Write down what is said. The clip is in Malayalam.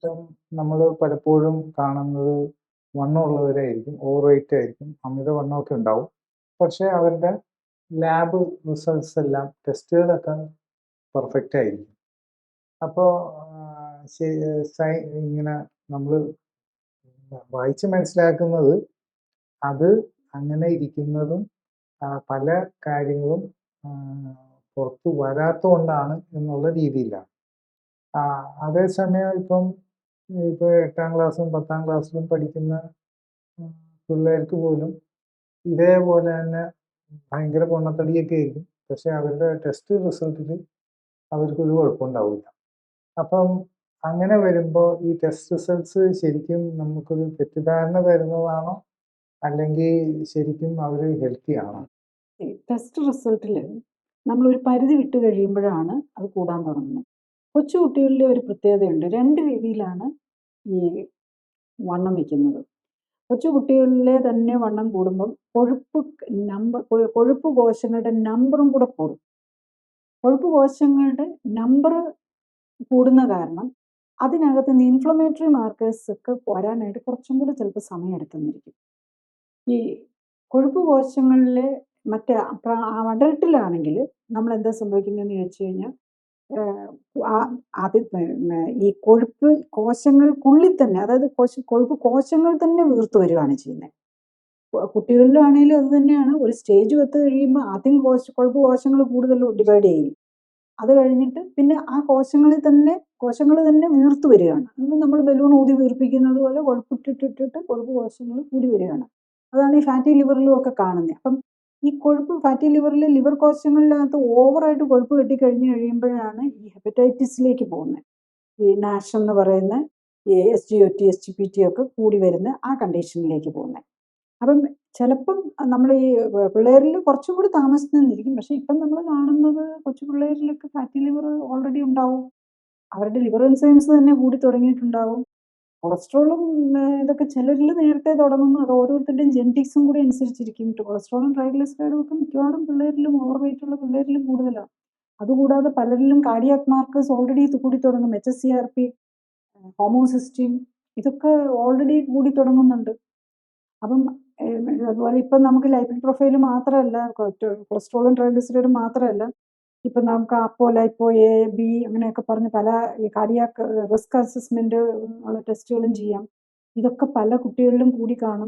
ഇപ്പം നമ്മൾ പലപ്പോഴും കാണുന്നത് വണ്ണമുള്ളവരായിരിക്കും, ഓവർ വെയിറ്റ് ആയിരിക്കും, അമിതവണ്ണമൊക്കെ ഉണ്ടാവും. പക്ഷേ അവരുടെ ലാബ് റിസൾട്ട്സ് എല്ലാം ടെസ്റ്റുകളൊക്കെ പെർഫെക്റ്റ് ആയിരിക്കും. അപ്പോൾ ഇങ്ങനെ നമ്മൾ വായിച്ച് മനസ്സിലാക്കുന്നത് അത് അങ്ങനെ ഇരിക്കുന്നതും പല കാര്യങ്ങളും പുറത്ത് വരാത്തതുകൊണ്ടാണ് എന്നുള്ള രീതിയിലാണ്. അതേസമയം ഇപ്പോൾ 8ാം ക്ലാസ്സും 10ാം ക്ലാസ്സിലും പഠിക്കുന്ന പിള്ളേർക്ക് പോലും ഇതേപോലെ തന്നെ ഭയങ്കര പൊണ്ണത്തടിയൊക്കെ ആയിരിക്കും. പക്ഷെ അവരുടെ ടെസ്റ്റ് റിസൾട്ടിൽ അവർക്കൊരു കുഴപ്പമുണ്ടാവില്ല. അപ്പം അങ്ങനെ വരുമ്പോൾ ഈ ടെസ്റ്റ് റിസൾട്ട്സ് ശരിക്കും നമുക്കൊരു തെറ്റിദ്ധാരണ തരുന്നതാണോ, അല്ലെങ്കിൽ ശരിക്കും അവർ ഹെൽത്തി ആണോ? ടെസ്റ്റ് റിസൾട്ടിൽ നമ്മളൊരു പരിധി വിട്ട് കഴിയുമ്പോഴാണ് അത് കൂടാൻ തുടങ്ങുന്നത്. കൊച്ചു കുട്ടികളിലെ ഒരു പ്രത്യേകതയുണ്ട്. 2 രീതിയിലാണ് ഈ വണ്ണം വയ്ക്കുന്നത്. കൊച്ചു കുട്ടികളിലെ തന്നെ വണ്ണം കൂടുമ്പം കൊഴുപ്പ് കോശങ്ങളുടെ നമ്പറും കൂടെ കൂടും. കൊഴുപ്പ് കോശങ്ങളുടെ നമ്പർ കൂടുന്ന കാരണം അതിനകത്ത് നിന്ന് ഇൻഫ്ലമേറ്ററി മാർക്കേഴ്സ് ഒക്കെ വരാനായിട്ട് കുറച്ചും കൂടെ ചിലപ്പോൾ സമയം എടുക്കുന്നിരിക്കും. ഈ കൊഴുപ്പ് കോശങ്ങളിലെ മറ്റേ അഡൾട്ടിലാണെങ്കിൽ നമ്മൾ എന്താ സംഭവിക്കുന്നതെന്ന് ചോദിച്ചു കഴിഞ്ഞാൽ ഈ കൊഴുപ്പ് കോശങ്ങൾക്കുള്ളിൽ തന്നെ, അതായത് കൊഴുപ്പ് കോശങ്ങൾ തന്നെ വീർത്തു വരികയാണ് ചെയ്യുന്നത്. കുട്ടികളിലാണെങ്കിലും അത് തന്നെയാണ്. ഒരു സ്റ്റേജ് എത്തി കഴിയുമ്പോൾ ആദ്യം കൊഴുപ്പ് കോശങ്ങൾ കൂടുതൽ ഡിവൈഡ് ചെയ്യും. അത് കഴിഞ്ഞിട്ട് പിന്നെ ആ കോശങ്ങൾ തന്നെ വീർത്തു വരികയാണ്. നമ്മൾ ബലൂൺ ഊതി വീർപ്പിക്കുന്നത് പോലെ കൊഴുപ്പിട്ടിട്ടിട്ട് കൊഴുപ്പ് കോശങ്ങൾ കൂടി വരികയാണ്. അതാണ് ഈ ഫാറ്റി ലിവറിലും ഒക്കെ കാണുന്നത്. അപ്പം ഈ കൊഴുപ്പ് ഫാറ്റി ലിവറിൽ ലിവർ കോശങ്ങളിനകത്ത് ഓവറായിട്ട് കൊഴുപ്പ് കെട്ടിക്കഴിഞ്ഞ് കഴിയുമ്പോഴാണ് ഈ ഹെപ്പറ്റൈറ്റിസിലേക്ക് പോകുന്നത്. ഈ നാഷ് എന്ന് പറയുന്ന ഈ SGOT SGPT ഒക്കെ കൂടി വരുന്ന ആ കണ്ടീഷനിലേക്ക് പോകുന്നത്. അപ്പം ചിലപ്പം നമ്മൾ ഈ പിള്ളേരിൽ കുറച്ചും കൂടി താമസിച്ചിരിക്കും. പക്ഷെ ഇപ്പം നമ്മൾ കാണുന്നത് കൊച്ചു പിള്ളേരിലൊക്കെ ഫാറ്റി ലിവർ ഓൾറെഡി ഉണ്ടാവും. അവരുടെ ലിവർ എൻസൈംസ് തന്നെ കൂടി തുടങ്ങിയിട്ടുണ്ടാവും. കൊളസ്ട്രോളും ഇതൊക്കെ ചിലരിൽ നേരത്തെ തുടങ്ങുന്നു. അത് ഓരോരുത്തരുടെയും ജെനറ്റിക്സും കൂടി അനുസരിച്ചിരിക്കും. കൊളസ്ട്രോളും ട്രൈഗ്ലിസറൈഡും ഒക്കെ മിക്കവാറും പിള്ളേരിലും ഓവർ വെയിറ്റ് ഉള്ള പിള്ളേരിലും കൂടുതലാണ്. അതുകൂടാതെ പലരിലും കാർഡിയാക് മാർക്കേഴ്സ് ഓൾറെഡി കൂടി തുടങ്ങും. HSCRP, ഹോമോസിസ്റ്റീൻ, ഇതൊക്കെ ഓൾറെഡി കൂടി തുടങ്ങുന്നുണ്ട്. അപ്പം അതുപോലെ ഇപ്പം നമുക്ക് ലൈപ്പിഡ് പ്രൊഫൈൽ മാത്രമല്ല, കൊളസ്ട്രോളും ട്രൈഗ്ലിസറൈഡും മാത്രമല്ല, ഇപ്പം നമുക്ക് അപ്പോ ലൈപ്പോ A, B അങ്ങനെയൊക്കെ പറഞ്ഞ് പല ഈ കാർഡിയാക് റിസ്ക് അസസ്മെന്റ് ഉള്ള ടെസ്റ്റുകളും ചെയ്യാം. ഇതൊക്കെ പല കുട്ടികളിലും കൂടി കാണും.